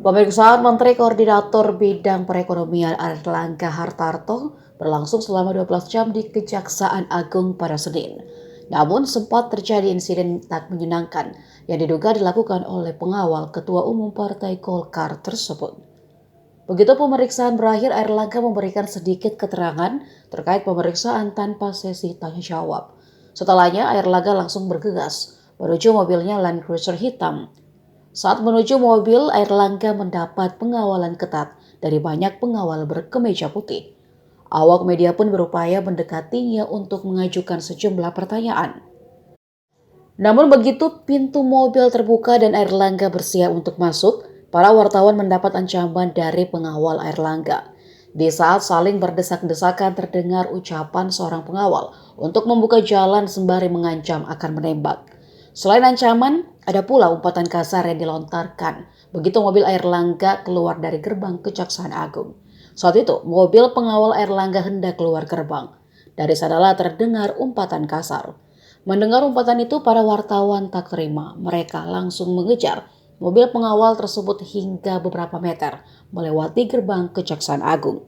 Pemeriksaan Menteri Koordinator Bidang Perekonomian Airlangga Hartarto berlangsung selama 12 jam di Kejaksaan Agung pada Senin. Namun sempat terjadi insiden tak menyenangkan yang diduga dilakukan oleh pengawal Ketua Umum Partai Golkar tersebut. Begitu pemeriksaan berakhir, Airlangga memberikan sedikit keterangan terkait pemeriksaan tanpa sesi tanya jawab. Setelahnya, Airlangga langsung bergegas menuju mobilnya Land Cruiser hitam. Saat menuju mobil, Airlangga mendapat pengawalan ketat dari banyak pengawal berkemeja putih. Awak media pun berupaya mendekatinya untuk mengajukan sejumlah pertanyaan. Namun begitu pintu mobil terbuka dan Airlangga bersiap untuk masuk, para wartawan mendapat ancaman dari pengawal Airlangga. Di saat saling berdesak-desakan terdengar ucapan seorang pengawal untuk membuka jalan sembari mengancam akan menembak. Selain ancaman, ada pula umpatan kasar yang dilontarkan begitu mobil Airlangga keluar dari gerbang Kejaksaan Agung. Saat itu, mobil pengawal Airlangga hendak keluar gerbang. Dari sanalah terdengar umpatan kasar. Mendengar umpatan itu, para wartawan tak terima. Mereka langsung mengejar mobil pengawal tersebut hingga beberapa meter melewati gerbang Kejaksaan Agung.